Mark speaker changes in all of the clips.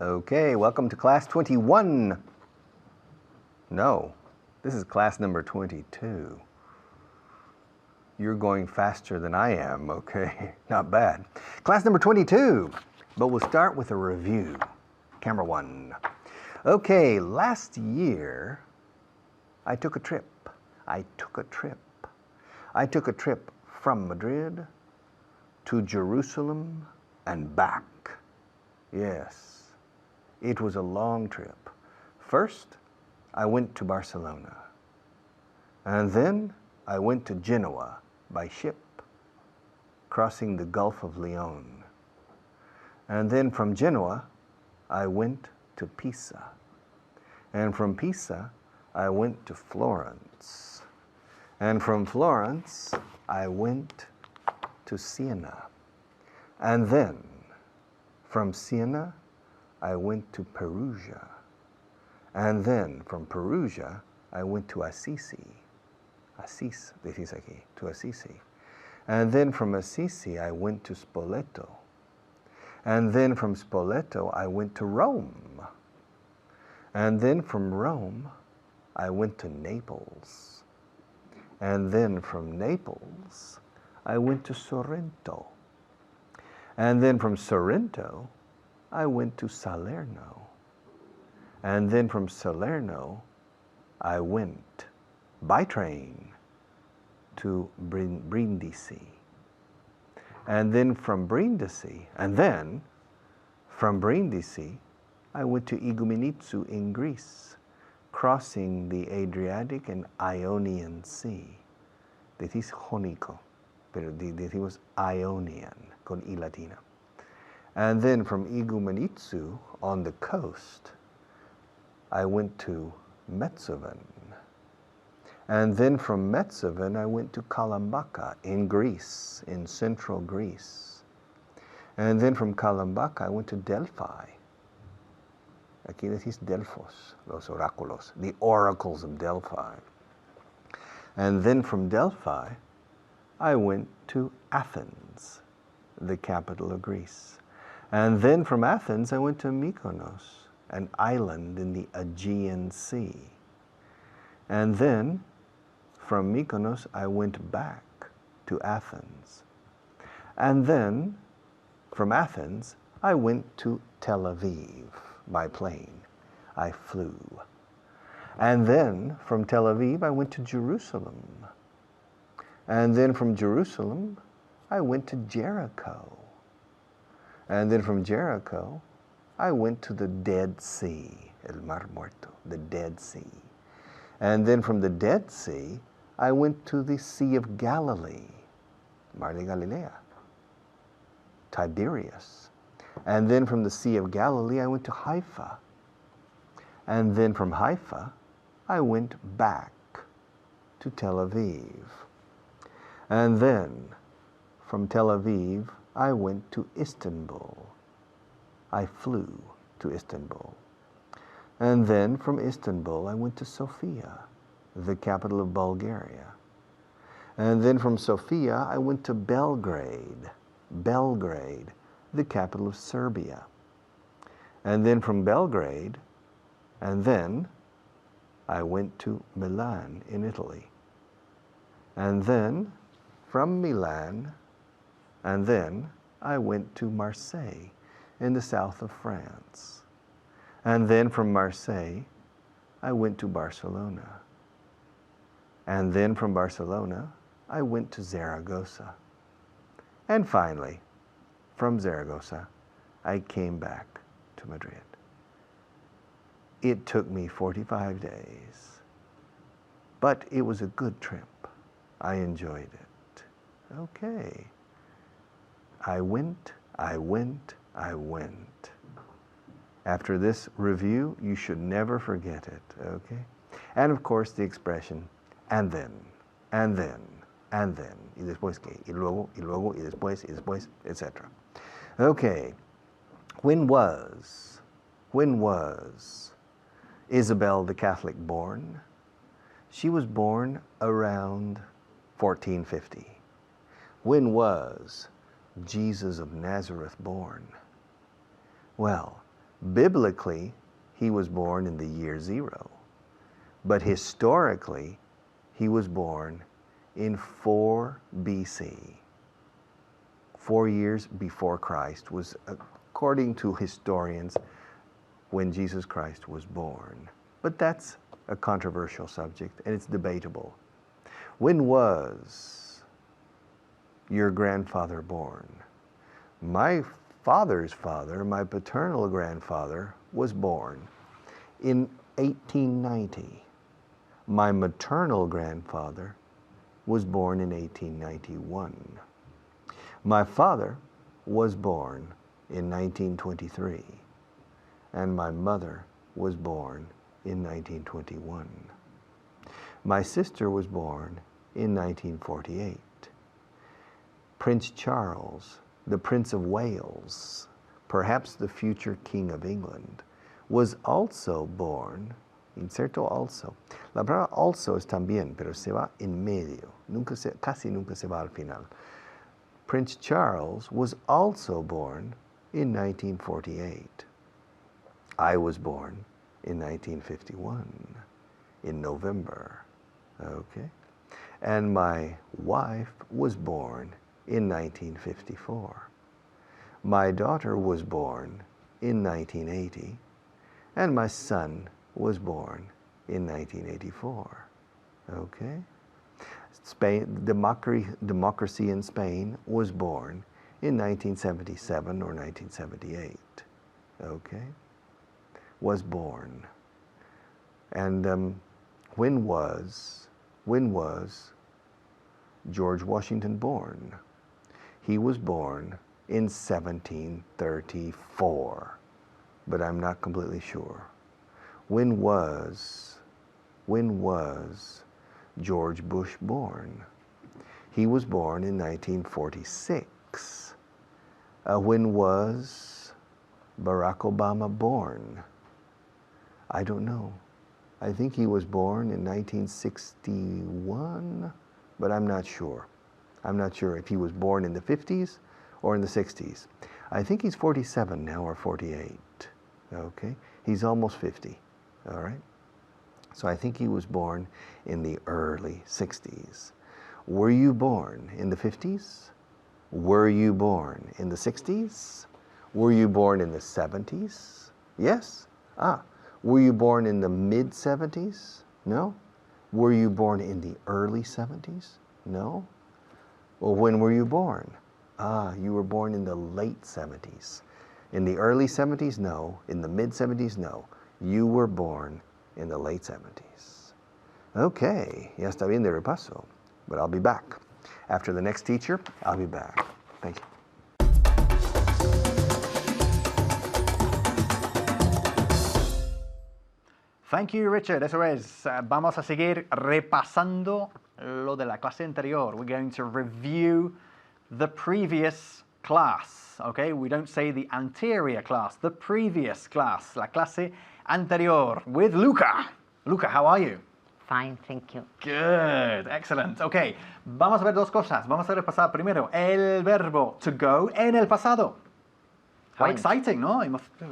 Speaker 1: Okay, welcome to class 21. No, this is class number 22. You're going faster than I am, okay? Not bad. Class number 22, but we'll start with a review. Camera one. Okay, last year, I took a trip. I took a trip from Madrid to Jerusalem and back. Yes, it was a long trip. First, I went to Barcelona. And then I went to Genoa by ship, crossing the Gulf of Lion. And then from Genoa, I went to Pisa. And from Pisa, I went to Florence. And from Florence, I went to Siena. And then, from Siena, I went to Perugia. And then, from Perugia, I went to Assisi. Assis, decís aquí, to Assisi. And then from Assisi, I went to Spoleto. And then from Spoleto, I went to Rome. And then from Rome, I went to Naples. And then from Naples, I went to Sorrento. And then from Sorrento, I went to Salerno. And then from Salerno, I went by train to Brindisi. And then from Brindisi, I went to Igoumenitsa in Greece, crossing the Adriatic and Ionian Sea. Decís Jónico, pero decimos Ionian, con I latina. And then from Igoumenitsa on the coast, I went to Metsovan. And then from Metsovan, I went to Kalambaka in Greece, in central Greece. And then from Kalambaka, I went to Delphi. Aquí decís Delphos, los oráculos, the oracles of Delphi. And then from Delphi, I went to Athens, the capital of Greece. And then from Athens, I went to Mykonos, an island in the Aegean Sea. And then from Mykonos, I went back to Athens. And then from Athens, I went to Tel Aviv by plane. I flew. And then from Tel Aviv, I went to Jerusalem. And then from Jerusalem, I went to Jericho. And then from Jericho, I went to the Dead Sea, El Mar Muerto, the Dead Sea. And then from the Dead Sea, I went to the Sea of Galilee, Mar de Galilea, Tiberias. And then from the Sea of Galilee, I went to Haifa. And then from Haifa, I went back to Tel Aviv. And then from Tel Aviv, I went to Istanbul. I flew to Istanbul. And then from Istanbul, I went to Sofia, the capital of Bulgaria. And then from Sofia, I went to Belgrade, the capital of Serbia. And then from Belgrade, and then I went to Milan in Italy. And then from Milan, and then I went to Marseille in the south of France. And then from Marseille, I went to Barcelona. And then from Barcelona, I went to Zaragoza. And finally, from Zaragoza, I came back to Madrid. It took me 45 days, but it was a good trip. I enjoyed it. Okay. I went. After this review, you should never forget it, okay? And of course, the expression, and then, y después qué, y luego, y después, etc. Okay, when was Isabel the Catholic born? She was born around 1450. When was Jesus of Nazareth born? Well, Biblically, he was born in the year 0. But historically, he was born in 4 BC. 4 years before Christ was, according to historians, when Jesus Christ was born. But that's a controversial subject, and it's debatable. When was your grandfather born? My father's father, my paternal grandfather, was born in 1890. My maternal grandfather was born in 1891. My father was born in 1923, and my mother was born in 1921. My sister was born in 1948. Prince Charles, the Prince of Wales, perhaps the future King of England, was also born, inserto also. La palabra also es también, pero se va en medio, casi nunca se va al final. Prince Charles was also born in 1948. I was born in 1951, in November, okay? And my wife was born in 1954. My daughter was born in 1980, and my son was born in 1984, okay? Spain, democracy in Spain was born in 1977 or 1978, okay? Was born. And when was George Washington born? He was born in 1734, but I'm not completely sure. When was George Bush born? He was born in 1946. When was Barack Obama born? I don't know. I think he was born in 1961, but I'm not sure. I'm not sure if he was born in the 50s or in the 60s. I think he's 47 now or 48, okay? He's almost 50, all right? So I think he was born in the early 60s. Were you born in the 50s? Were you born in the 60s? Were you born in the 70s? Yes? Were you born in the mid-70s? No? Were you born in the early 70s? No? Well, when were you born? You were born in the late 70s. In the early 70s? No. In the mid-70s? No. You were born in the late 70s. Okay, ya está bien de repaso, but I'll be back. After the next teacher, I'll be back. Thank you.
Speaker 2: Thank you, Richard. Eso es. Vamos a seguir repasando lo de la clase anterior. We're going to review the previous class. Okay, we don't say the anterior class, the previous class, la clase anterior with Luca. Luca, how are you?
Speaker 3: Fine, thank you.
Speaker 2: Good, excellent. Okay, vamos a ver dos cosas. Vamos a repasar primero el verbo to go en el pasado. How
Speaker 3: Went.
Speaker 2: exciting, ¿no?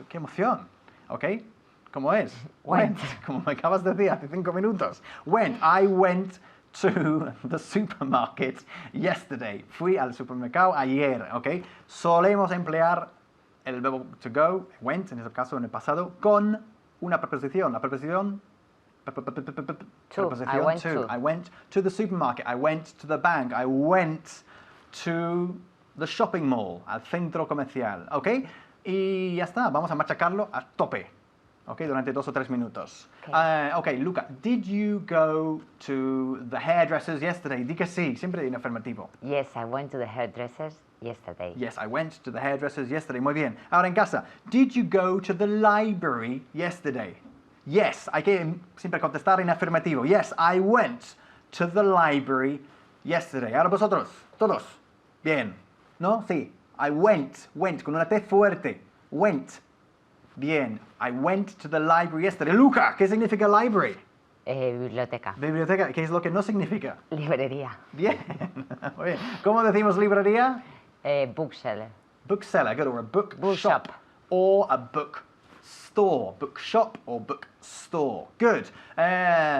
Speaker 2: Qué emoción. Okay, ¿cómo es?
Speaker 3: Went.
Speaker 2: Como me acabas de decir hace 5 minutos. Went. I went to the supermarket yesterday. Fui al supermercado ayer, ¿ok? Solemos emplear el verbo to go, went, en este caso en el pasado, con una preposición. La preposición...
Speaker 3: I went to.
Speaker 2: I went to the supermarket. I went to the bank. I went to the shopping mall, al centro comercial, ¿ok? Y ya está, vamos a machacarlo a tope. Okay, durante 2 o 3 minutos. Okay, Luca, did you go to the hairdressers yesterday? Di que sí, siempre en afirmativo.
Speaker 3: Yes, I went to the hairdressers yesterday.
Speaker 2: Yes, I went to the hairdressers yesterday. Muy bien. Ahora en casa, did you go to the library yesterday? Yes, hay que siempre contestar en afirmativo. Yes, I went to the library yesterday. Ahora vosotros, todos. Bien. ¿No? Sí. I went, con una T fuerte. Went. Bien, I went to the library yesterday. Luca, ¿qué significa library?
Speaker 3: Biblioteca.
Speaker 2: Biblioteca, ¿qué es lo que no significa?
Speaker 3: Librería.
Speaker 2: Bien, muy bien. ¿Cómo decimos librería?
Speaker 3: Bookseller.
Speaker 2: Bookseller, good, or a book
Speaker 3: Bookshop.
Speaker 2: shop. Or a book bookstore, bookshop or bookstore. Good.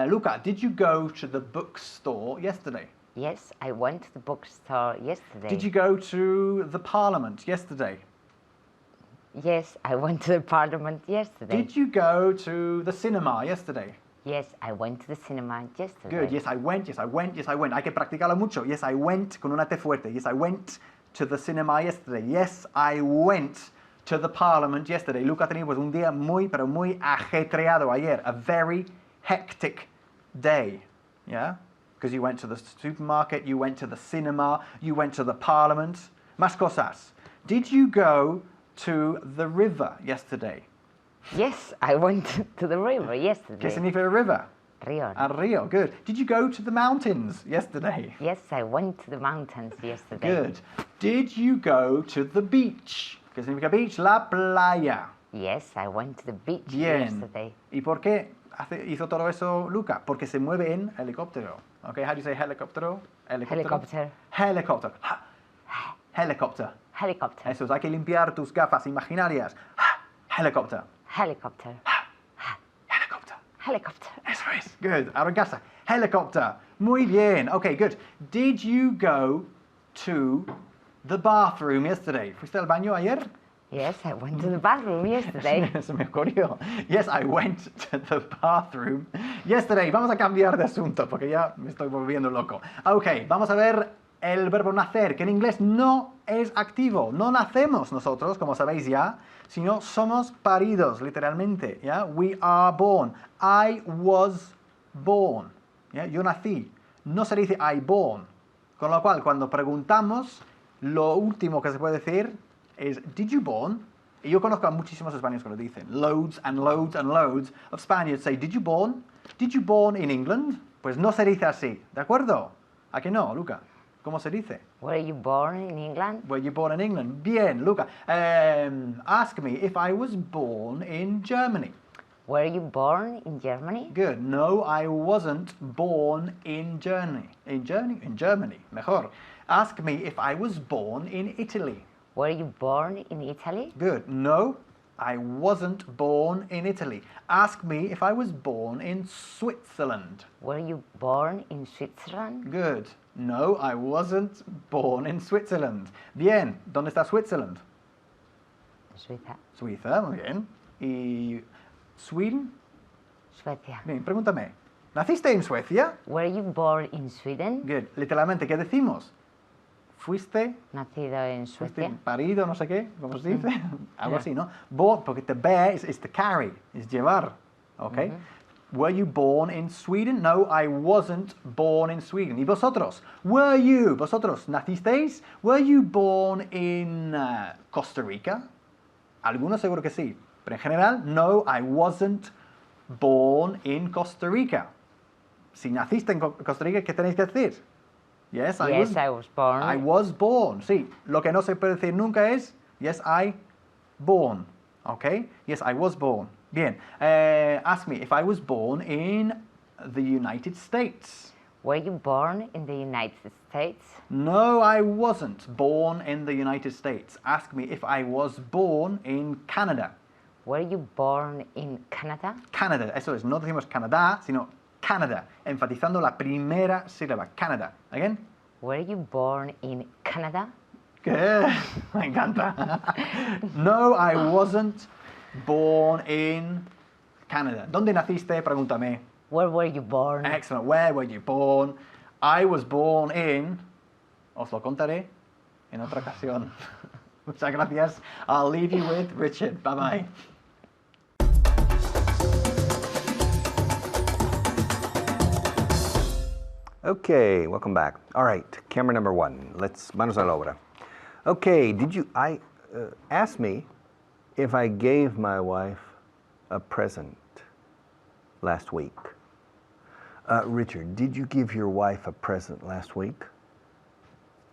Speaker 2: Luca, did you go to the bookstore yesterday?
Speaker 3: Yes, I went to the bookstore yesterday.
Speaker 2: Did you go to the parliament yesterday?
Speaker 3: Yes, I went to the parliament yesterday.
Speaker 2: Did you go to the cinema yesterday?
Speaker 3: Yes, I went to the cinema yesterday.
Speaker 2: Good. Yes, I went. Yes, I went. Yes, I went. Hay que practicarlo mucho. Yes, I went con una T fuerte. Yes, I went to the cinema yesterday. Yes, I went to the parliament yesterday. Luca ha tenido pues un día muy, pero muy ajetreado ayer. A very hectic day. Yeah? Because you went to the supermarket, you went to the cinema, you went to the parliament. Más cosas. Did you go to the river yesterday?
Speaker 3: Yes, I went to the river yesterday.
Speaker 2: ¿Qué significa river?
Speaker 3: Rio.
Speaker 2: A río. Good. Did you go to the mountains yesterday?
Speaker 3: Yes, I went to the mountains yesterday.
Speaker 2: Good. Did you go to the beach? ¿Qué significa beach? La playa.
Speaker 3: Yes, I went to the beach
Speaker 2: Bien.
Speaker 3: yesterday.
Speaker 2: ¿Y por qué hizo todo eso Luca? Porque se mueve en helicóptero. Okay, how do you say helicóptero?
Speaker 3: Helicopter.
Speaker 2: Helicopter. Helicopter.
Speaker 3: Helicopter.
Speaker 2: Eso es, hay que limpiar tus gafas imaginarias. Helicopter.
Speaker 3: Helicopter.
Speaker 2: Helicopter.
Speaker 3: Helicopter.
Speaker 2: Eso es. Good. Ahora en casa. Helicopter. Muy bien. Okay, good. Did you go to the bathroom yesterday? ¿Fuiste al baño ayer?
Speaker 3: Yes, I went to the bathroom yesterday.
Speaker 2: Se me ocurrió. Yes, I went to the bathroom yesterday. Vamos a cambiar de asunto porque ya me estoy volviendo loco. Ok, vamos a ver el verbo nacer, que en inglés no es activo. No nacemos nosotros, como sabéis ya, sino somos paridos, literalmente. ¿Ya? We are born. I was born. ¿Ya? Yo nací. No se dice I born. Con lo cual, cuando preguntamos, lo último que se puede decir es did you born? Y yo conozco a muchísimos españoles que lo dicen. Loads and loads and loads of Spaniards say did you born? Did you born in England? Pues no se dice así, ¿de acuerdo? ¿A que no, Luca? ¿Cómo se dice?
Speaker 3: Were you born in England?
Speaker 2: Were you born in England? Bien, Luca. Ask me if I was born in Germany.
Speaker 3: Were you born in Germany?
Speaker 2: Good. No, I wasn't born in Germany. In Germany. Mejor. Ask me if I was born in Italy.
Speaker 3: Were you born in Italy?
Speaker 2: Good. No, I wasn't born in Italy. Ask me if I was born in Switzerland.
Speaker 3: Were you born in Switzerland?
Speaker 2: Good. No, I wasn't born in Switzerland. Bien. ¿Dónde está Switzerland?
Speaker 3: Suiza.
Speaker 2: Suiza, muy bien. ¿Y Sweden?
Speaker 3: Suecia.
Speaker 2: Bien, pregúntame. ¿Naciste en Suecia?
Speaker 3: Were you born in Sweden?
Speaker 2: Good. Literalmente, ¿qué decimos? ¿Fuiste?
Speaker 3: Nacido en
Speaker 2: ¿Fuiste
Speaker 3: Suecia.
Speaker 2: parido, no sé qué? ¿Cómo se dice? Algo así, ¿no? Born, porque to bear is to carry, es llevar. ¿Ok? Were you born in Sweden? No, I wasn't born in Sweden. ¿Y vosotros? Were you? ¿Vosotros nacisteis? Were you born in Costa Rica? Algunos seguro que sí. Pero en general, no, I wasn't born in Costa Rica. Si naciste en Costa Rica, ¿qué tenéis que decir? Yes,
Speaker 3: I was born.
Speaker 2: I was born. Sí, lo que no se puede decir nunca es yes, I born. Okay? Yes, I was born. Bien. Ask me if I was born in the United States.
Speaker 3: Were you born in the United States?
Speaker 2: No, I wasn't born in the United States. Ask me if I was born in Canada.
Speaker 3: Were you born in Canada?
Speaker 2: Canada, eso es, no decimos Canadá, sino Canada, enfatizando la primera sílaba, Canada. Again?
Speaker 3: Were you born in Canada?
Speaker 2: Good. Me encanta. No, I wasn't born in Canada. ¿Dónde naciste? Pregúntame.
Speaker 3: Where were you born?
Speaker 2: Excellent. Where were you born? I was born in... Os lo contaré en otra ocasión. Muchas gracias. I'll leave you with Richard. Bye-bye.
Speaker 1: Okay, welcome back. All right, camera number one. Manos a la obra. Okay, ask me if I gave my wife a present last week. Richard, did you give your wife a present last week?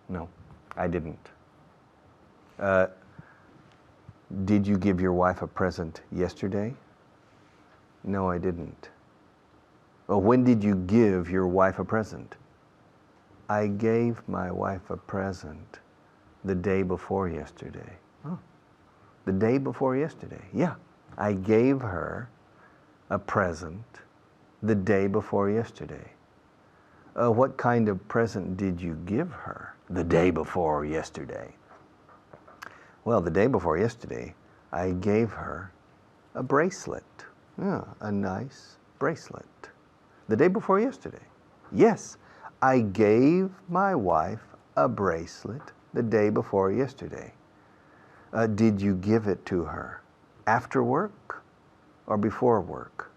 Speaker 1: No, I didn't. Did you give your wife a present yesterday? No, I didn't. Well, when did you give your wife a present? I gave my wife a present the day before yesterday. Oh, the day before yesterday, yeah. I gave her a present the day before yesterday. What kind of present did you give her the day before yesterday? Well, the day before yesterday, I gave her a bracelet. Yeah, a nice bracelet. The day before yesterday. Yes, I gave my wife a bracelet the day before yesterday. Did you give it to her after work or before work?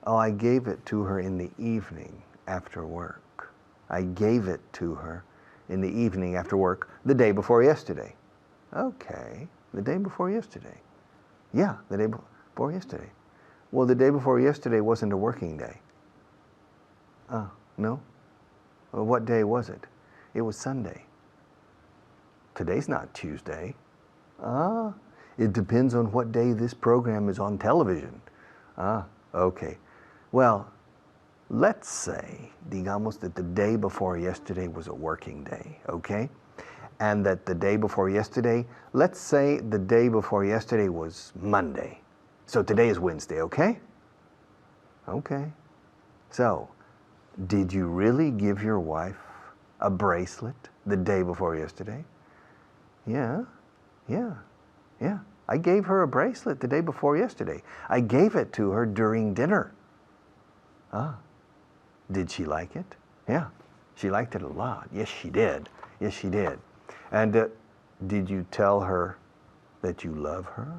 Speaker 1: Oh, I gave it to her in the evening after work. I gave it to her in the evening after work the day before yesterday. Okay, the day before yesterday. Yeah, the day before yesterday. Well, the day before yesterday wasn't a working day. No? Well, what day was it? It was Sunday. Today's not Tuesday. It depends on what day this program is on television. Okay. Well, let's say, digamos, that the day before yesterday was a working day, okay? And that the day before yesterday, let's say the day before yesterday was Monday. So today is Wednesday, okay? Okay. So, did you really give your wife a bracelet the day before yesterday? Yeah. I gave her a bracelet the day before yesterday. I gave it to her during dinner. Did she like it? Yeah, she liked it a lot. Yes, she did. Yes, she did. And did you tell her that you love her?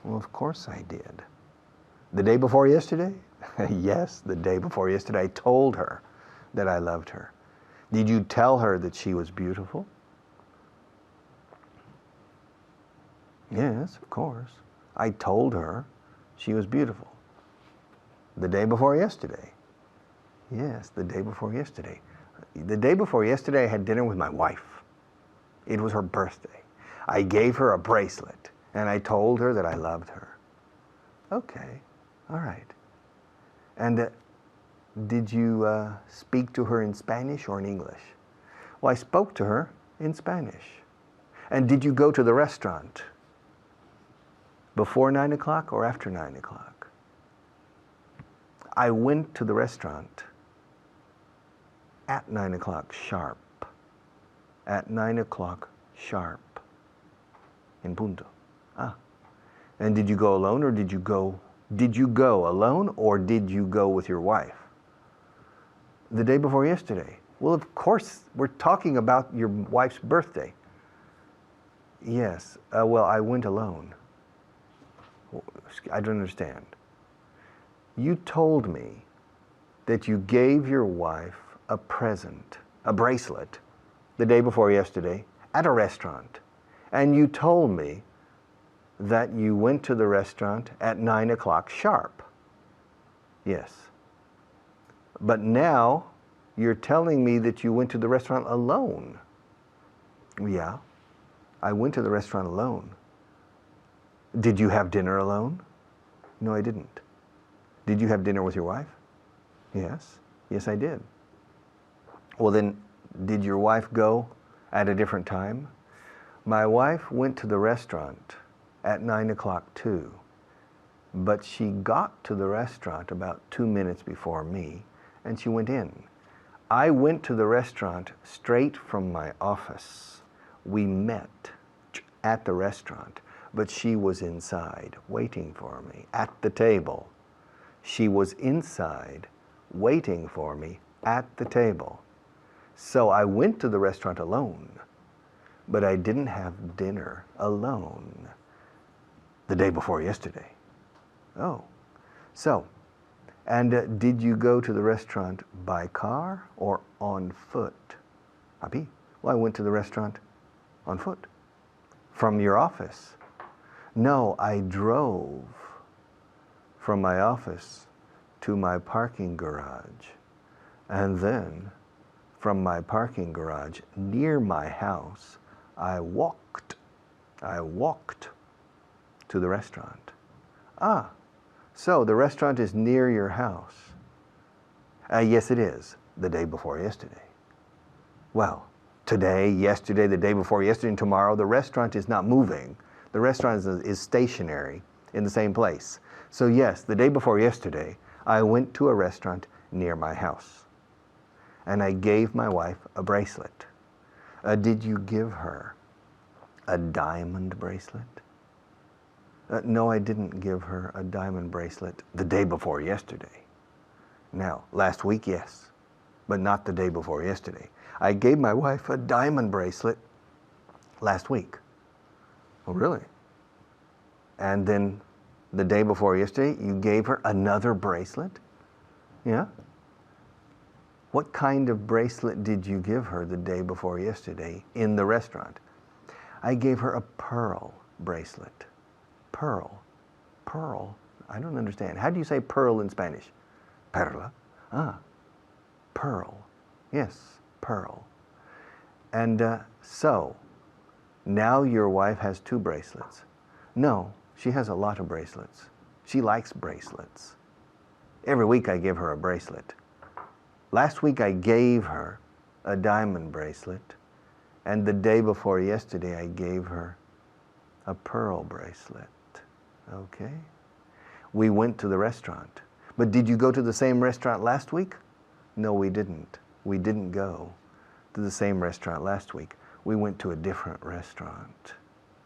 Speaker 1: Well, of course I did. The day before yesterday? Yes, the day before yesterday I told her that I loved her. Did you tell her that she was beautiful? Yes, of course. I told her she was beautiful. The day before yesterday? Yes, the day before yesterday. The day before yesterday I had dinner with my wife. It was her birthday. I gave her a bracelet and I told her that I loved her. Okay, all right. And did you speak to her in Spanish or in English? Well, I spoke to her in Spanish. And did you go to the restaurant before 9 o'clock or after 9 o'clock? I went to the restaurant at 9 o'clock sharp. At 9 o'clock sharp. In punto. And did you go alone or did you go alone or did you go with your wife? The day before yesterday. Well, of course, we're talking about your wife's birthday. Yes. Well, I went alone. I don't understand. You told me that you gave your wife a present, a bracelet, the day before yesterday at a restaurant. And you told me that you went to the restaurant at 9 o'clock sharp. Yes. But now you're telling me that you went to the restaurant alone. Yeah, I went to the restaurant alone. Did you have dinner alone? No, I didn't. Did you have dinner with your wife? Yes. Yes, I did. Well, then, did your wife go at a different time? My wife went to the restaurant at 9 o'clock too, but she got to the restaurant about 2 minutes before me, and she went in. I went to the restaurant straight from my office. We met at the restaurant, but she was inside waiting for me at the table. She was inside waiting for me at the table. So I went to the restaurant alone, but I didn't have dinner alone the day before yesterday. Oh, so, and did you go to the restaurant by car or on foot? Abi, well, I went to the restaurant on foot. From your office? No, I drove from my office to my parking garage. And then from my parking garage near my house, I walked to the restaurant. So the restaurant is near your house. Yes, it is. The day before yesterday. Well, today, yesterday, the day before yesterday, and tomorrow, the restaurant is not moving. The restaurant is stationary in the same place. So yes, the day before yesterday, I went to a restaurant near my house. And I gave my wife a bracelet. Did you give her a diamond bracelet? No, I didn't give her a diamond bracelet the day before yesterday. Now, last week, yes, but not the day before yesterday. I gave my wife a diamond bracelet last week. Oh, really? And then the day before yesterday, you gave her another bracelet? Yeah? What kind of bracelet did you give her the day before yesterday in the restaurant? I gave her a pearl bracelet. Pearl. Pearl? I don't understand. How do you say pearl in Spanish? Perla. Ah, pearl. Yes, pearl. And so, now your wife has 2 bracelets. No, she has a lot of bracelets. She likes bracelets. Every week I give her a bracelet. Last week I gave her a diamond bracelet, and the day before yesterday I gave her a pearl bracelet. Okay? We went to the restaurant. But did you go to the same restaurant last week? No, we didn't. We didn't go to the same restaurant last week. We went to a different restaurant.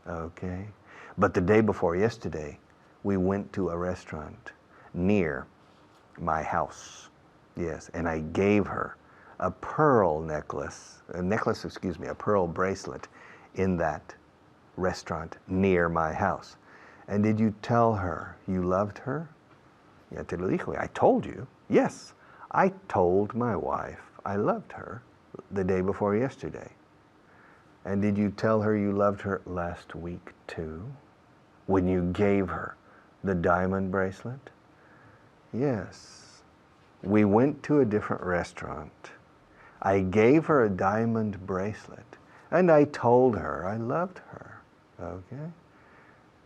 Speaker 1: Okay? But the day before yesterday, we went to a restaurant near my house. Yes, and I gave her a pearl necklace, a pearl bracelet in that restaurant near my house. And did you tell her you loved her? Ya te lo dijo. I told you. Yes, I told my wife I loved her the day before yesterday. And did you tell her you loved her last week too, when you gave her the diamond bracelet? Yes. We went to a different restaurant. I gave her a diamond bracelet, and I told her I loved her. Okay?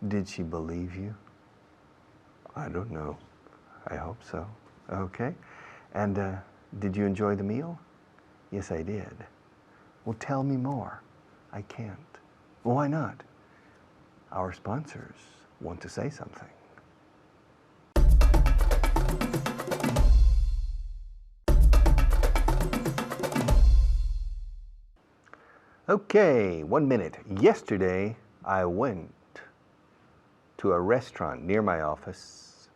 Speaker 1: Did she believe you? I don't know. I hope so. Okay? And did you enjoy the meal? Yes, I did. Well, tell me more. I can't. Well, why not? Our sponsors want to say something. Okay, 1 minute. Yesterday, I went to a restaurant near my office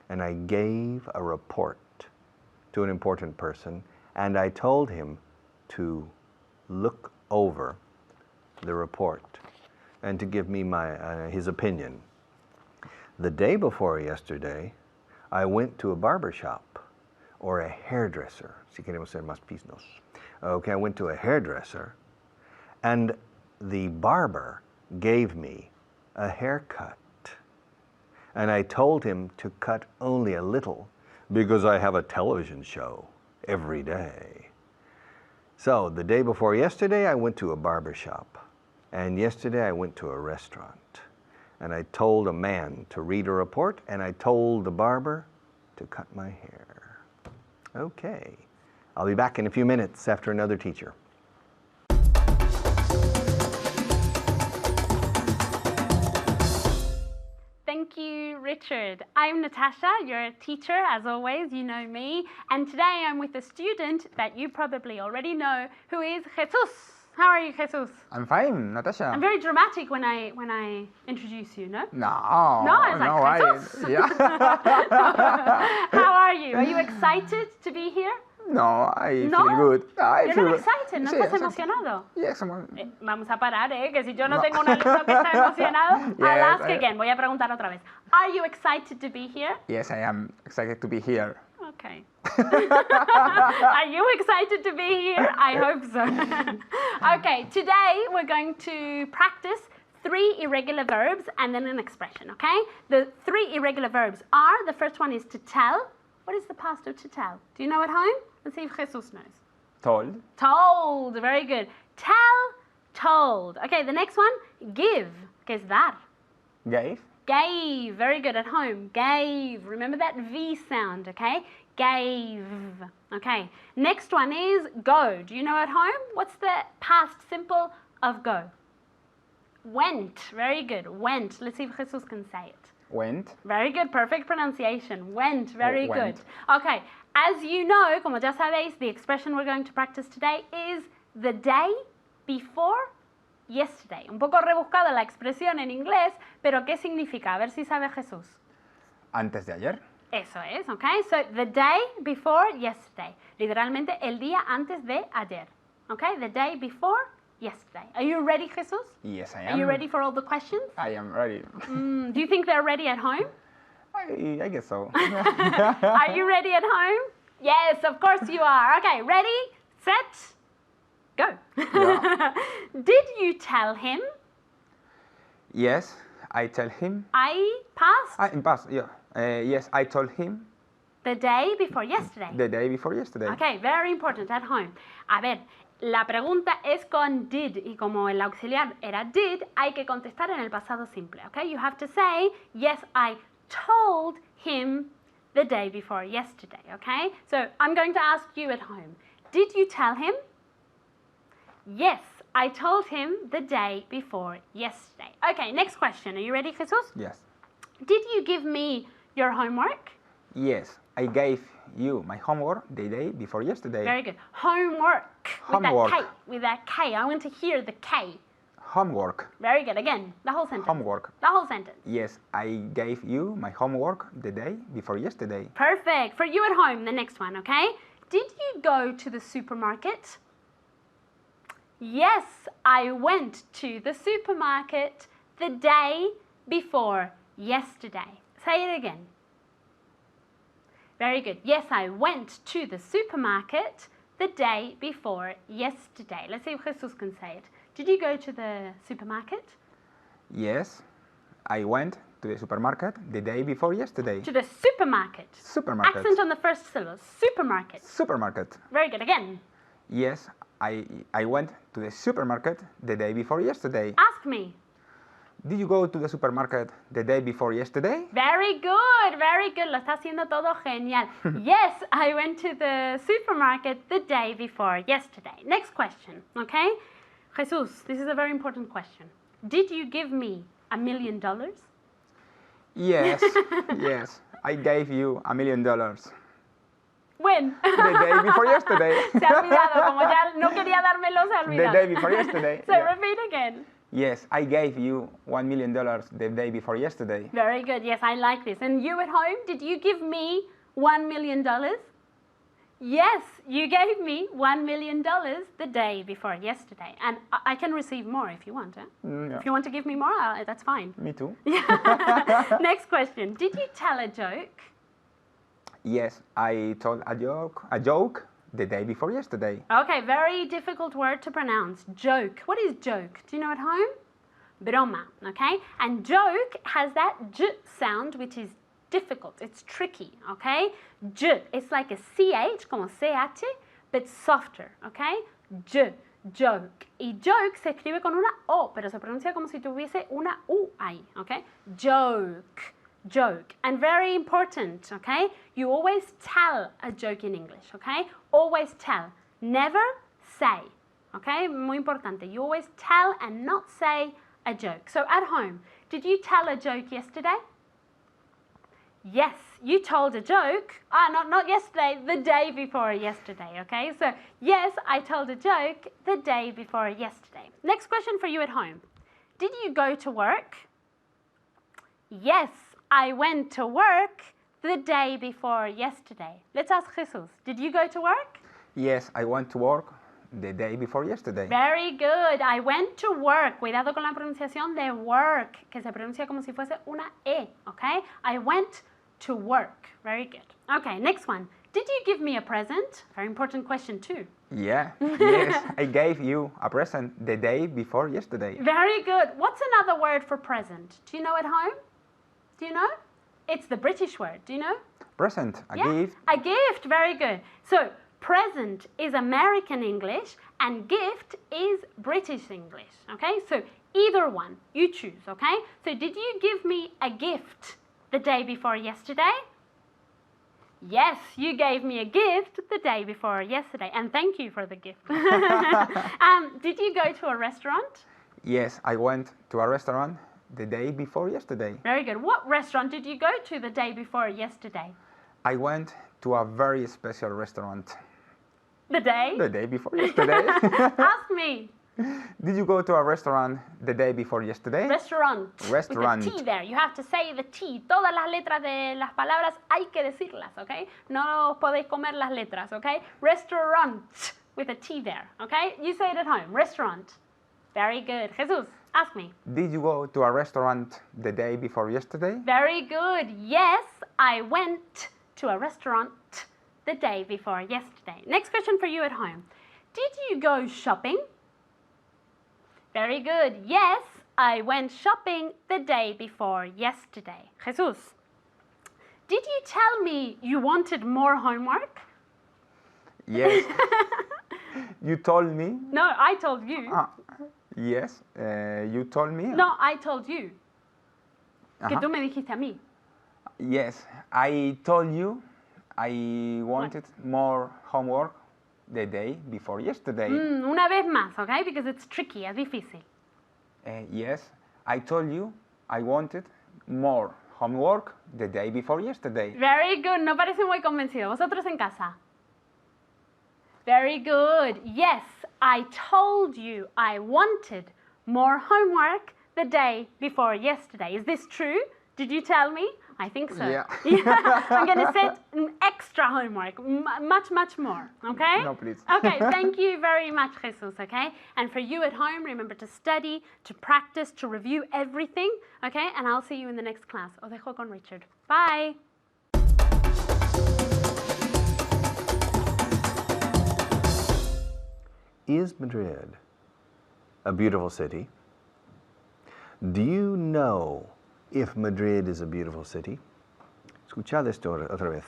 Speaker 1: and I gave a report to an important person, and I told him to look over the report and to give me his opinion. The day before yesterday, I went to a barber shop or a hairdresser. Si queremos ser más pisnos. Okay, I went to a hairdresser, and the barber gave me a haircut. And I told him to cut only a little because I have a television show every day. So the day before yesterday, I went to a barber shop. And yesterday, I went to a restaurant. And I told a man to read a report, and I told the barber to cut my hair. Okay. I'll be back in a few minutes after another teacher.
Speaker 4: Thank you, Richard. I'm Natasha, your teacher, as always, you know me. And today I'm with a student that you probably already know, who is Jesus. How are you, Jesus?
Speaker 5: I'm fine, Natasha.
Speaker 4: I'm very dramatic when I introduce you, no?
Speaker 5: No,
Speaker 4: it's like Jesus.
Speaker 5: yeah.
Speaker 4: How are you? Are you excited to be here?
Speaker 5: No, I
Speaker 4: No?
Speaker 5: feel good.
Speaker 4: You're not excited, ¿no estás emocionado?
Speaker 5: Yes,
Speaker 4: Vamos a parar, que si yo no tengo un alumno que está emocionado,
Speaker 5: Yes,
Speaker 4: I'll ask again. Voy a preguntar otra vez. Are you excited to be here?
Speaker 5: Yes, I am excited to be here.
Speaker 4: Okay. Are you excited to be here? I hope so. Okay, today we're going to practice 3 irregular verbs and then an expression, okay? The 3 irregular verbs are, the first one is to tell. What is the past of to tell? Do you know at home? Let's see if Jesus knows.
Speaker 5: Told.
Speaker 4: Told, very good. Tell, told. Okay, the next one, give. ¿Qué es dar?
Speaker 5: Gave.
Speaker 4: Gave, very good, at home. Gave, remember that V sound, okay? Gave, okay. Next one is go. Do you know at home? What's the past simple of go? Went. Very good. Went. Let's see if Jesus can say it.
Speaker 5: Went.
Speaker 4: Very good. Perfect pronunciation. Went. Very
Speaker 5: Went.
Speaker 4: good. Okay. As you know, como ya sabéis, the expression we're going to practice today is the day before yesterday. Un poco rebuscada la expresión en inglés, pero ¿qué significa? A ver si sabe Jesús.
Speaker 5: Antes de ayer.
Speaker 4: Eso es, okay? So, the day before yesterday. Literalmente, el día antes de ayer. Okay? The day before yesterday. Are you ready, Jesus?
Speaker 5: Yes, I am.
Speaker 4: Are you ready for all the questions?
Speaker 5: I am ready.
Speaker 4: Do you think they're ready at home?
Speaker 5: I guess so.
Speaker 4: Are you ready at home? Yes, of course you are. Okay, ready, set, go.
Speaker 5: Yeah.
Speaker 4: Did you tell him?
Speaker 5: Yes, I tell him.
Speaker 4: I passed
Speaker 5: In past, yeah. Yes, I told him
Speaker 4: the day before yesterday.
Speaker 5: the day before yesterday.
Speaker 4: Okay, very important at home. A ver, la pregunta es con did y como el auxiliar era did, hay que contestar en el pasado simple. Okay, you have to say, yes, I told him the day before yesterday. Okay, so I'm going to ask you at home, did you tell him? Yes, I told him the day before yesterday. Okay, next question. Are you ready, Jesus?
Speaker 5: Yes.
Speaker 4: Did you give me your homework?
Speaker 5: Yes, I gave you my homework the day before yesterday.
Speaker 4: Very good. Homework.
Speaker 5: Homework.
Speaker 4: With that K. With that K. I want to hear the K.
Speaker 5: Homework.
Speaker 4: Very good. Again, the whole sentence.
Speaker 5: Homework.
Speaker 4: The whole sentence.
Speaker 5: Yes, I gave you my homework the day before yesterday.
Speaker 4: Perfect. For you at home, the next one, okay? Did you go to the supermarket? Yes, I went to the supermarket the day before yesterday. Say it again. Very good. Yes, I went to the supermarket the day before yesterday. Let's see if Jesus can say it. Did you go to the supermarket?
Speaker 5: Yes, I went to the supermarket the day before yesterday.
Speaker 4: To the supermarket.
Speaker 5: Supermarket.
Speaker 4: Accent on the first syllable. Supermarket.
Speaker 5: Supermarket.
Speaker 4: Very good. Again.
Speaker 5: Yes, I went to the supermarket the day before yesterday.
Speaker 4: Ask me.
Speaker 5: Did you go to the supermarket the day before yesterday?
Speaker 4: Very good, very good. Lo está haciendo todo genial. Yes, I went to the supermarket the day before yesterday. Next question, okay? Jesus, this is a very important question. Did you give me $1 million?
Speaker 5: Yes, yes, I gave you $1 million.
Speaker 4: When?
Speaker 5: The day before yesterday.
Speaker 4: Se ha olvidado, como ya no quería dármelo, se ha
Speaker 5: The
Speaker 4: olvidado.
Speaker 5: day before yesterday.
Speaker 4: So
Speaker 5: Yeah.
Speaker 4: repeat again.
Speaker 5: Yes, I gave you $1 million the day before yesterday.
Speaker 4: Very good. Yes, I like this. And you at home, did you give me $1 million? Yes, you gave me $1 million the day before yesterday. And I can receive more if you want.
Speaker 5: Yeah.
Speaker 4: If you want to give me more, that's fine.
Speaker 5: Me too.
Speaker 4: Next question. Did you tell a joke?
Speaker 5: Yes, I told a joke the day before yesterday.
Speaker 4: Okay, very difficult word to pronounce. Joke. What is joke? Do you know at home? Broma, okay? And joke has that j sound, which is difficult. It's tricky, okay? J. It's like a CH, como CH, but softer, okay? J. Joke. Y joke se escribe con una O, pero se pronuncia como si tuviese una U ahí, okay? Joke. Joke. And very important, okay? You always tell a joke in English, okay? Always tell. Never say, okay? Muy importante. You always tell and not say a joke. So at home, did you tell a joke yesterday? Yes, you told a joke. Not yesterday, the day before yesterday, okay? So yes, I told a joke the day before yesterday. Next question for you at home. Did you go to work? Yes, I went to work the day before yesterday. Let's ask Jesus. Did you go to work?
Speaker 5: Yes, I went to work the day before yesterday.
Speaker 4: Very good. I went to work. Cuidado con la pronunciación de work, que se pronuncia como si fuese una E, okay? I went to work. Very good. Okay, next one. Did you give me a present? Very important question too.
Speaker 5: Yeah, yes, I gave you a present the day before yesterday.
Speaker 4: Very good. What's another word for present? Do you know at home? Do you know? It's the British word. Do you know?
Speaker 5: Present, a
Speaker 4: Yeah,
Speaker 5: gift.
Speaker 4: a gift. Very good. So present is American English and gift is British English. Okay, so either one, you choose. Okay, so did you give me a gift the day before yesterday? Yes, you gave me a gift the day before yesterday, and thank you for the gift. Did you go to a restaurant?
Speaker 5: Yes, I went to a restaurant the day before yesterday.
Speaker 4: Very good. What restaurant did you go to the day before yesterday?
Speaker 5: I went to a very special restaurant
Speaker 4: The day?
Speaker 5: the day before yesterday.
Speaker 4: Ask me.
Speaker 5: Did you go to a restaurant the day before yesterday?
Speaker 4: Restaurant.
Speaker 5: Restaurant.
Speaker 4: With the T there. You have to say the T. Todas las letras de las palabras hay que decirlas, ¿ok? No podéis comer las letras, ¿ok? Restaurant with a T there, ¿ok? You say it at home. Restaurant. Very good. Jesus, ask me.
Speaker 5: Did you go to a restaurant the day before yesterday?
Speaker 4: Very good. Yes, I went to a restaurant the day before yesterday. Next question for you at home. Did you go shopping? Very good. Yes, I went shopping the day before yesterday. Jesus, did you tell me you wanted more homework?
Speaker 5: Yes. You told me.
Speaker 4: No, I told you.
Speaker 5: Yes, you told me.
Speaker 4: No, I told you. Que
Speaker 5: Ajá.
Speaker 4: tú me dijiste a mí.
Speaker 5: Yes, I told you I wanted more homework the day before yesterday.
Speaker 4: Una vez más, okay? Because it's tricky, es difícil.
Speaker 5: Yes, I told you I wanted more homework the day before yesterday.
Speaker 4: Very good. No parece muy convencido. Vosotros en casa. Very good. Yes, I told you I wanted more homework the day before yesterday. Is this true? Did you tell me? I think so.
Speaker 5: Yeah.
Speaker 4: I'm going to set extra homework, much more, okay?
Speaker 5: No, please.
Speaker 4: Okay, thank you very much, Jesus, okay? And for you at home, remember to study, to practice, to review everything, okay? And I'll see you in the next class. Os dejo con Richard. Bye.
Speaker 1: Is Madrid a beautiful city? Do you know if Madrid is a beautiful city? Escuchad esto otra vez.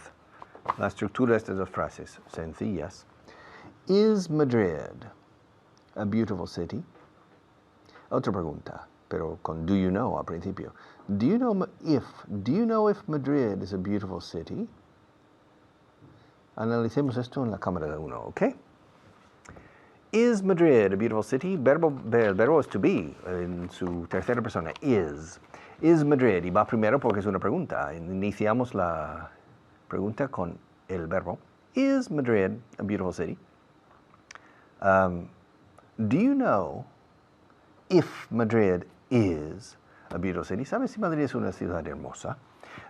Speaker 1: La estructura de estas dos frases sencillas. Is Madrid a beautiful city? Otra pregunta, pero con do you know al principio. Do you know if Madrid is a beautiful city? Analicemos esto en la cámara de uno, ¿ok? Is Madrid a beautiful city? El verbo es to be, en su tercera persona, is. Is Madrid, y va primero porque es una pregunta. Iniciamos la pregunta con el verbo. Is Madrid a beautiful city? Do you know if Madrid is a beautiful city? ¿Sabes si Madrid es una ciudad hermosa?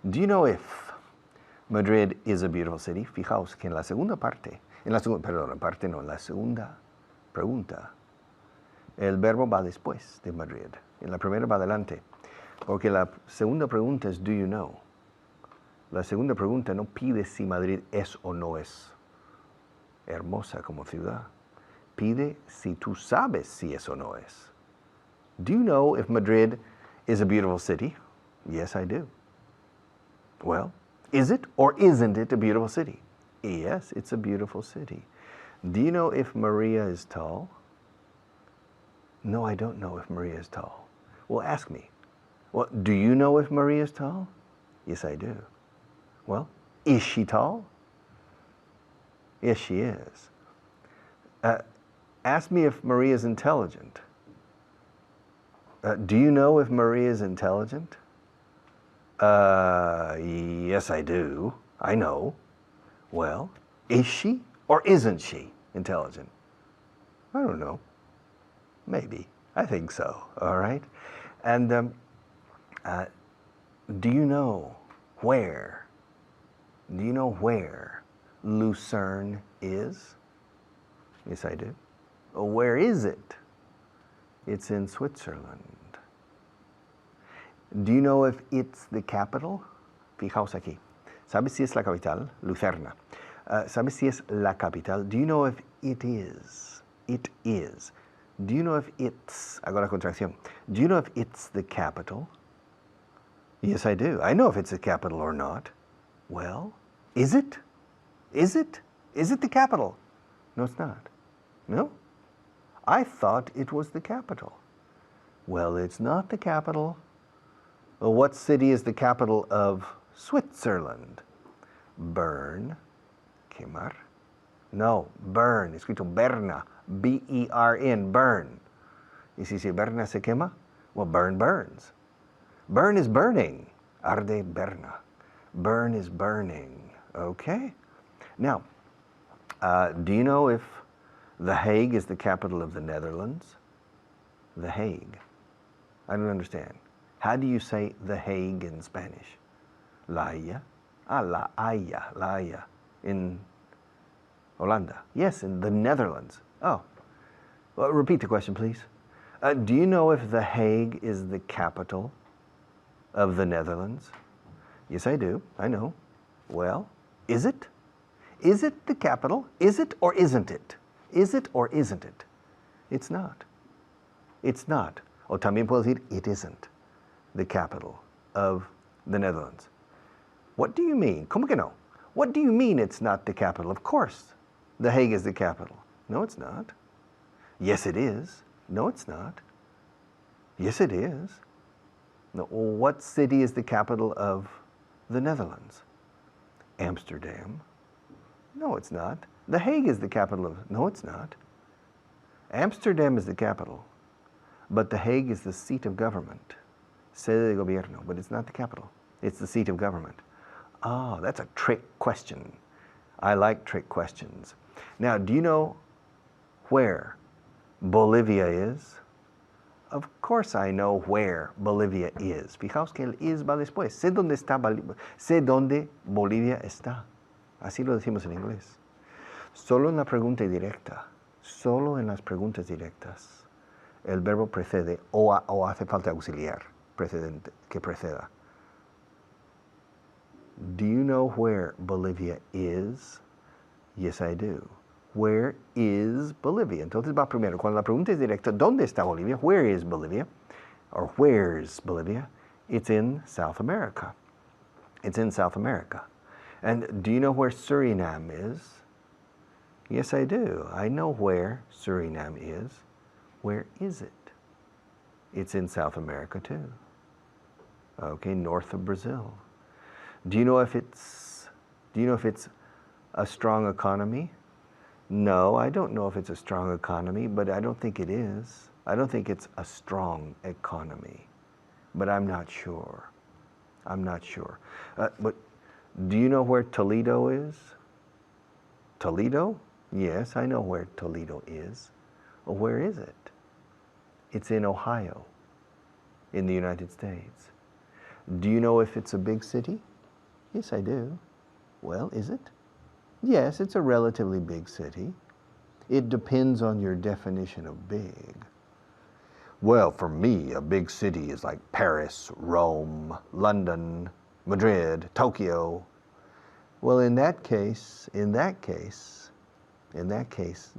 Speaker 1: Do you know if Madrid is a beautiful city? Fijaos que en la segunda parte, en la segunda pregunta, el verbo va después de Madrid. En la primera va adelante. Porque la segunda pregunta es do you know? La segunda pregunta no pide si Madrid es o no es hermosa como ciudad. Pide si tú sabes si es o no es. Do you know if Madrid is a beautiful city? Yes, I do. Well, is it or isn't it a beautiful city? Yes, it's a beautiful city. Do you know if Maria is tall? No, I don't know if Maria is tall. Well, ask me. Well, do you know if Maria is tall? Yes, I do. Well, is she tall? Yes, she is. Ask me if Maria is intelligent. Do you know if Maria is intelligent? Yes, I do. I know. Well, is she or isn't she intelligent? I don't know. Maybe. I think so. All right. And do you know where? Do you know where Lucerne is? Yes, I do. Oh, where is it? It's in Switzerland. Do you know if it's the capital? Fijaos aquí. ¿Sabes si es la capital? Lucerna. ¿Sabes si es la capital? Do you know if it is? It is. Do you know if it's, hago la contracción. Do you know if it's the capital? Yes, I do. I know if it's the capital or not. Well, is it? Is it? Is it the capital? No, it's not. No? I thought it was the capital. Well, it's not the capital. Well, what city is the capital of Switzerland? Bern. Quemar. No, Bern. Escrito Berna. B-E-R-N. Bern. Y si se berna se quema, well, burn burns. Burn is burning. Arde berna. Burn is burning. Okay? Now, do you know if The Hague is the capital of the Netherlands? The Hague. I don't understand. How do you say The Hague in Spanish? La Haya? Ah, La Haya, La Haya. In Holanda. Yes, in the Netherlands. Oh. Well, repeat the question, please. Do you know if The Hague is the capital of the Netherlands? Yes, I do. I know. Well, is it? Is it the capital? Is it or isn't it? Is it or isn't it? It's not. It's not. O también puedo decir, it isn't the capital of the Netherlands. What do you mean? ¿Cómo que no? What do you mean it's not the capital? Of course, The Hague is the capital. No, it's not. Yes, it is. No, it's not. Yes, it is. No, what city is the capital of the Netherlands? Amsterdam. No, it's not. The Hague is the capital of... No, it's not. Amsterdam is the capital, but The Hague is the seat of government. Sede de gobierno, but it's not the capital. It's the seat of government. Ah, that's a trick question. I like trick questions. Now, do you know where Bolivia is? Of course I know where Bolivia is. Fijaos que el is va después. Sé dónde está sé dónde Bolivia está. Así lo decimos en inglés. Solo en la pregunta directa, solo en las preguntas directas, el verbo precede o hace falta auxiliar precedente que preceda. Do you know where Bolivia is? Yes, I do. Where is Bolivia? Entonces va primero. Cuando la pregunta es directa, ¿dónde está Bolivia? Where is Bolivia? Or where's Bolivia? It's in South America. It's in South America. And do you know where Suriname is? Yes, I do. I know where Suriname is. Where is it? It's in South America too. Okay, north of Brazil. Do you know if it's a strong economy? No, I don't know if it's a strong economy, but I don't think it is. I don't think it's a strong economy, but I'm not sure. I'm not sure. But do you know where Toledo is? Toledo? Yes, I know where Toledo is. Well, where is it? It's in Ohio, in the United States. Do you know if it's a big city? Yes, I do. Well, is it? Yes, it's a relatively big city. It depends on your definition of big. Well, for me, a big city is like Paris, Rome, London, Madrid, Tokyo. Well, in that case,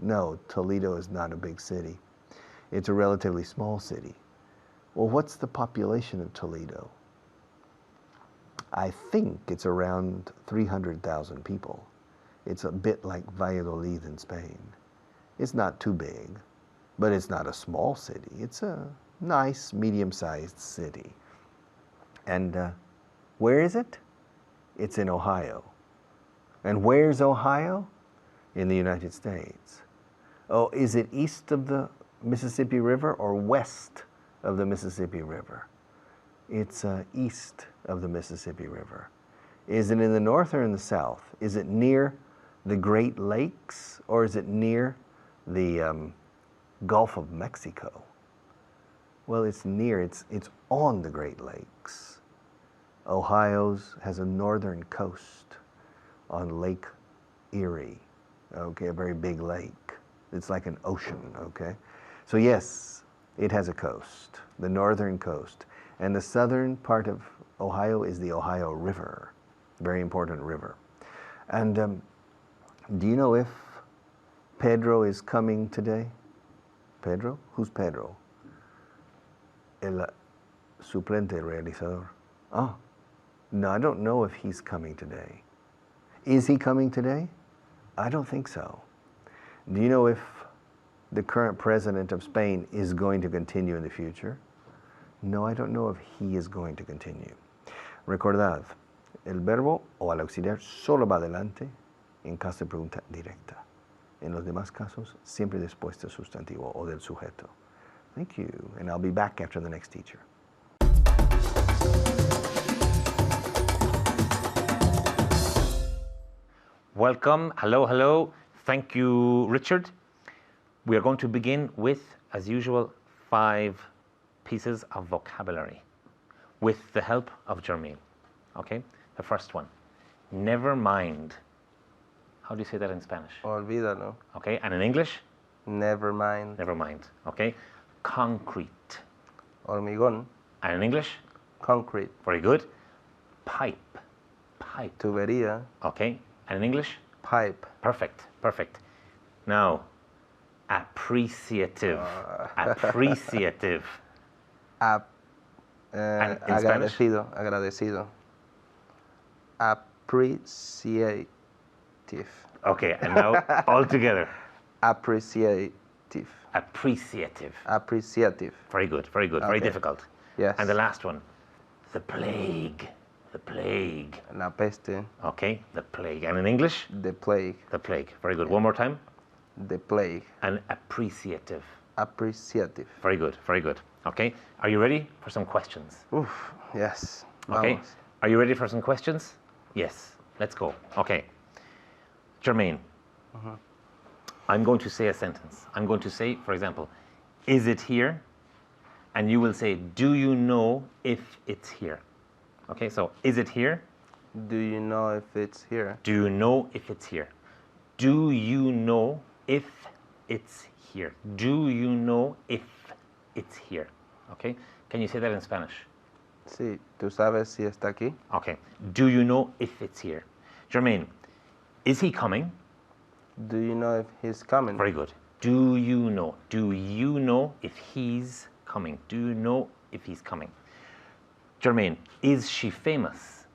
Speaker 1: no, Toledo is not a big city. It's a relatively small city. Well, what's the population of Toledo? I think it's around 300,000 people. It's a bit like Valladolid in Spain. It's not too big, but it's not a small city. It's a nice, medium-sized city. And where is it? It's in Ohio. And where's Ohio? In the United States. Oh, is it east of the Mississippi River or west of the Mississippi River? It's east of the Mississippi River. Is it in the north or in the south? Is it near the Great Lakes or is it near the Gulf of Mexico? Well, it's near, it's on the Great Lakes. Ohio has a northern coast on Lake Erie, okay, a very big lake. It's like an ocean, okay? So yes, it has a coast, the northern coast. And the southern part of Ohio is the Ohio River, very important river. And do you know if Pedro is coming today? Pedro? Who's Pedro? El suplente realizador. Oh, no, I don't know if he's coming today. Is he coming today? I don't think so. Do you know if the current president of Spain is going to continue in the future? No, I don't know if he is going to continue. Recordad, el verbo o al auxiliar solo va adelante en caso de pregunta directa. En los demás casos, siempre después del sustantivo o del sujeto. Thank you. And I'll be back after the next teacher.
Speaker 6: Welcome. Hello, hello. Thank you, Richard. We are going to begin with, as usual, 5 pieces of vocabulary with the help of Jermaine. Okay? The first one. Never mind. How do you say that in Spanish?
Speaker 7: Olvídalo.
Speaker 6: Okay? And in English?
Speaker 7: Never mind.
Speaker 6: Never mind. Okay? Concrete.
Speaker 7: Hormigón.
Speaker 6: And in English?
Speaker 7: Concrete.
Speaker 6: Very good. Pipe. Pipe.
Speaker 7: Tubería.
Speaker 6: Okay? And in English?
Speaker 7: Pipe.
Speaker 6: Perfect, perfect. Now, appreciative. Appreciative. And in Spanish?
Speaker 7: Agradecido. Agradecido. Appreciative.
Speaker 6: Okay, and now all together.
Speaker 7: Appreciative.
Speaker 6: Appreciative.
Speaker 7: Appreciative.
Speaker 6: Very good, very good. Very
Speaker 7: Okay.
Speaker 6: difficult.
Speaker 7: Yes.
Speaker 6: And the last one. The plague. The plague.
Speaker 7: La peste.
Speaker 6: Okay, the plague. And in English?
Speaker 7: The plague.
Speaker 6: The plague. Very good. One more time.
Speaker 7: The plague.
Speaker 6: And appreciative.
Speaker 7: Appreciative.
Speaker 6: Very good, very good. Okay, are you ready for some questions?
Speaker 7: Oof. Yes.
Speaker 6: Okay,
Speaker 7: Vamos.
Speaker 6: are you ready for some questions? Yes, let's go. Okay, Jermaine, I'm going to say a sentence. I'm going to say, for example, is it here? And you will say, do you know if it's here? Okay, so is it here?
Speaker 7: Do you know if it's here?
Speaker 6: Do you know if it's here? Do you know if it's here? Do you know if it's here? Okay, can you say that in Spanish?
Speaker 7: Sí. ¿Tú sabes si está aquí?
Speaker 6: Okay, do you know if it's here? Jermaine, is he coming?
Speaker 7: Do you know if he's coming?
Speaker 6: Very good. Do you know? Do you know if he's coming? Do you know if he's coming? Jermaine, is she famous?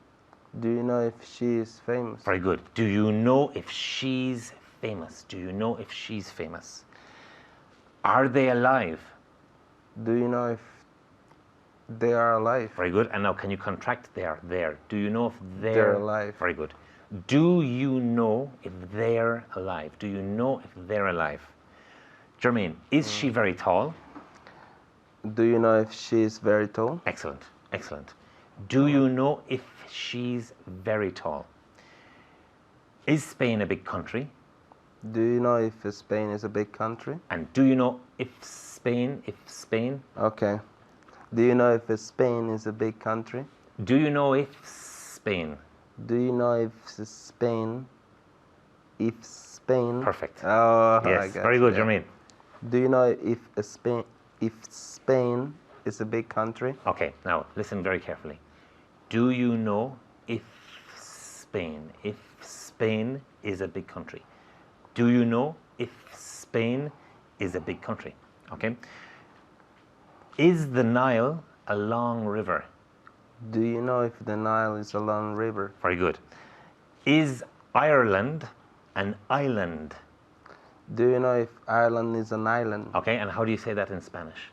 Speaker 7: Do you know if she is famous?
Speaker 6: Very good. Do you know if she's famous? Do you know if she's famous? Are they alive?
Speaker 7: Do you know if they are alive?
Speaker 6: Very good. And now can you contract they are there? Do you know if
Speaker 7: They're alive.
Speaker 6: Very good. Do you know if they're alive? Do you know if they're alive? Jermaine, is she very tall?
Speaker 7: Do you know if she is very tall?
Speaker 6: Excellent, excellent. Do you know if she's very tall? Is Spain a big country?
Speaker 7: Do you know if Spain is a big country?
Speaker 6: And do you know if Spain,
Speaker 7: Okay. Do you know if Spain is a big country?
Speaker 6: do you know if Spain?
Speaker 7: Do you know if Spain?
Speaker 6: Perfect.
Speaker 7: Oh, I
Speaker 6: Yes,
Speaker 7: got
Speaker 6: very
Speaker 7: you,
Speaker 6: good,
Speaker 7: yeah.
Speaker 6: Jermaine.
Speaker 7: Do you know if Spain is a big country?
Speaker 6: Okay, now listen very carefully. Do you know if Spain is a big country? Do you know if Spain is a big country? Okay. Is the Nile a long river?
Speaker 7: Do you know if the Nile is a long river?
Speaker 6: Very good. Is Ireland an island?
Speaker 7: Do you know if Ireland is an island?
Speaker 6: Okay, and how do you say that in Spanish?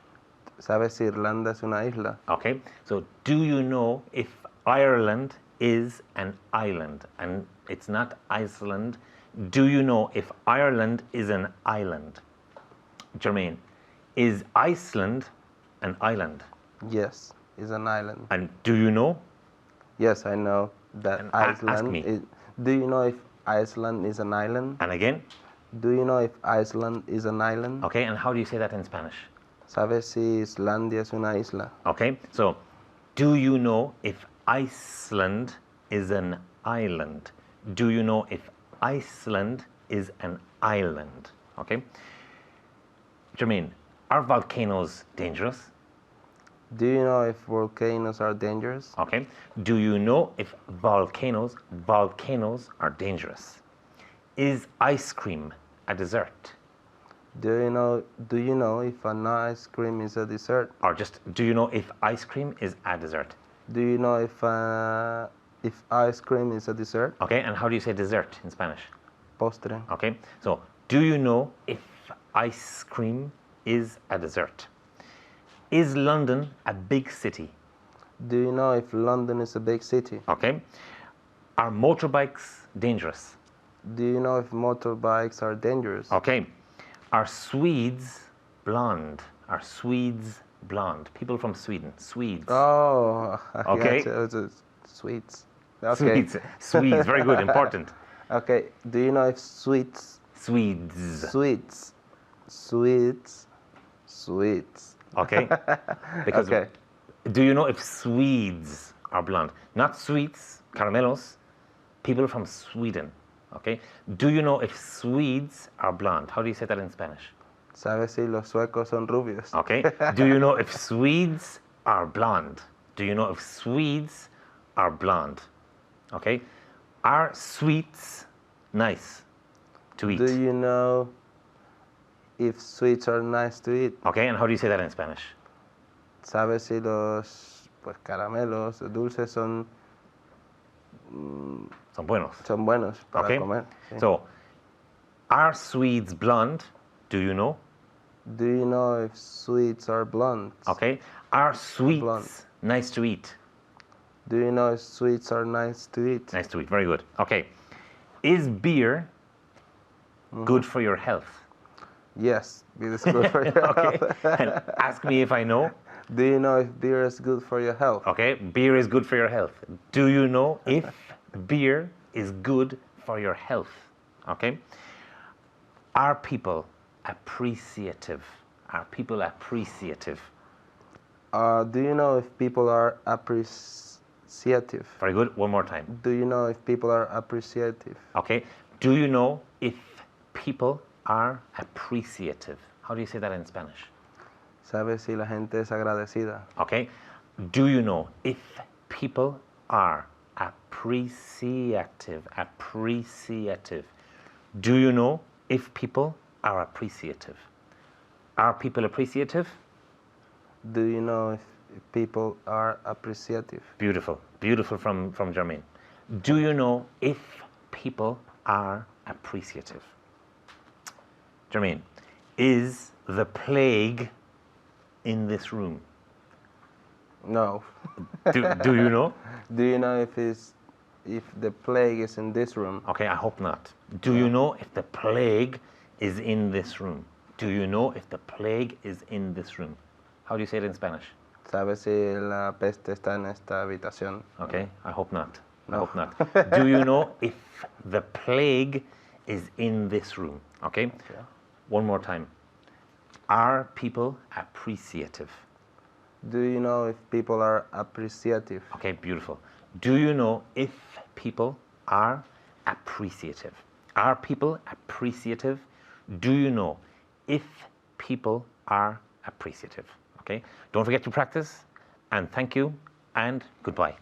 Speaker 7: ¿Sabes si Irlanda es una isla?
Speaker 6: Okay, so do you know if Ireland is an island? And it's not Iceland. Do you know if Ireland is an island? Jermaine, is Iceland an island?
Speaker 7: Yes, it's an island.
Speaker 6: And do you know?
Speaker 7: Yes, I know that
Speaker 6: And ask
Speaker 7: Iceland
Speaker 6: me.
Speaker 7: is. Do you know if Iceland is an island?
Speaker 6: And again?
Speaker 7: Do you know if Iceland is an island?
Speaker 6: Okay, and how do you say that in Spanish?
Speaker 7: ¿Sabes si Islandia es una isla?
Speaker 6: Okay, so do you know if Iceland is an island? Do you know if Iceland is an island? Okay. Jermaine, are volcanoes dangerous?
Speaker 7: Do you know if volcanoes are dangerous?
Speaker 6: Okay. Do you know if volcanoes are dangerous? Is ice cream a dessert?
Speaker 7: Do you know if an ice cream is a dessert?
Speaker 6: Or just do you know if ice cream is a dessert?
Speaker 7: Do you know if ice cream is a dessert?
Speaker 6: Okay, and how do you say dessert in Spanish?
Speaker 7: Postre.
Speaker 6: Okay, so do you know if ice cream is a dessert? Is London a big city?
Speaker 7: Do you know if London is a big city?
Speaker 6: Okay. Are motorbikes dangerous?
Speaker 7: Do you know if motorbikes are dangerous?
Speaker 6: Okay. Are Swedes blonde? Are Swedes blonde? People from Sweden. Swedes.
Speaker 7: Oh,
Speaker 6: Okay.
Speaker 7: gotcha. Sweets. Okay.
Speaker 6: Swedes. Swedes. Very good. Important.
Speaker 7: Okay. Do you know if
Speaker 6: Swedes.
Speaker 7: sweets.
Speaker 6: Okay. Because
Speaker 7: Okay.
Speaker 6: do you know if Swedes are blonde? Not sweets, caramelos. People from Sweden. Okay. Do you know if Swedes are blonde? How do you say that in Spanish?
Speaker 7: ¿Sabes si los suecos son rubios?
Speaker 6: Okay. Do you know if Swedes are blonde? Do you know if Swedes are blonde? Okay. Are sweets nice to eat?
Speaker 7: Do you know if sweets are nice to eat?
Speaker 6: Okay. And how do you say that in Spanish?
Speaker 7: ¿Sabes si los caramelos dulces son buenos para
Speaker 6: Okay.
Speaker 7: comer? Sí.
Speaker 6: So, are Swedes blonde? Do you know?
Speaker 7: Do you know if sweets are blonde?
Speaker 6: Okay. Are sweets
Speaker 7: Blonde.
Speaker 6: nice to eat?
Speaker 7: Do you know if sweets are nice to eat?
Speaker 6: Nice to eat. Very good. Okay. Is beer good for your health?
Speaker 7: Yes, beer is good for your
Speaker 6: Okay.
Speaker 7: health.
Speaker 6: And ask me if I know.
Speaker 7: Do you know if beer is good for your health?
Speaker 6: Okay. Beer is good for your health. Do you know if beer is good for your health? Okay. Are people appreciative? Are people appreciative?
Speaker 7: Do you know if people are appreciative?
Speaker 6: Very good. One more time.
Speaker 7: Do you know if people are appreciative?
Speaker 6: Okay. Do you know if people are appreciative? How do you say that in Spanish?
Speaker 7: ¿Sabes si la gente es agradecida?
Speaker 6: Okay. Do you know if people are appreciative? Appreciative. Do you know if people are appreciative? Are people appreciative?
Speaker 7: Do you know if people are appreciative?
Speaker 6: Beautiful. Beautiful from Jermaine. Do you know if people are appreciative? Jermaine, is the plague in this room?
Speaker 7: No.
Speaker 6: Do you know?
Speaker 7: Do you know if the plague is in this room?
Speaker 6: Okay, I hope not. Do you know if the plague is in this room? Do you know if the plague is in this room? How do you say it in Spanish?
Speaker 7: ¿Sabes si la peste está en esta habitación?
Speaker 6: Okay, I hope not. I
Speaker 7: No.
Speaker 6: hope not. Do you know if the plague is in this room? Okay? One more time. Are people appreciative?
Speaker 7: Do you know if people are appreciative?
Speaker 6: Okay, beautiful. Do you know if people are appreciative? Are people appreciative? Do you know if people are appreciative? Okay? Don't forget to practice, and thank you, and goodbye.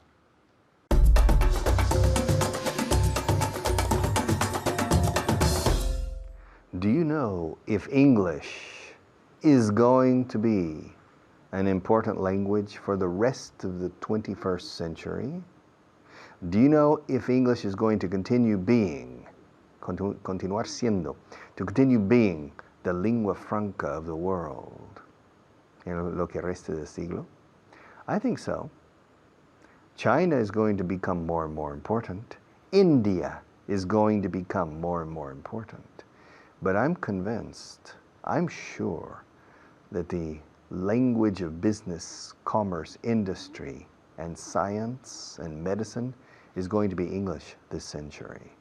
Speaker 1: Do you know if English is going to be an important language for the rest of the 21st century? Do you know if English is going to continue being, continuar siendo, to continue being the lingua franca of the world en lo que resta del siglo? I think so. China is going to become more and more important. India is going to become more and more important. But I'm convinced, I'm sure, that the language of business, commerce, industry, and science and medicine is going to be English this century.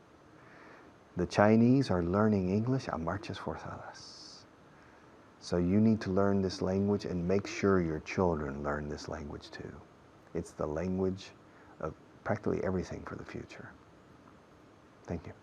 Speaker 1: The Chinese are learning English a marchas forzadas. So you need to learn this language and make sure your children learn this language too. It's the language of practically everything for the future. Thank you.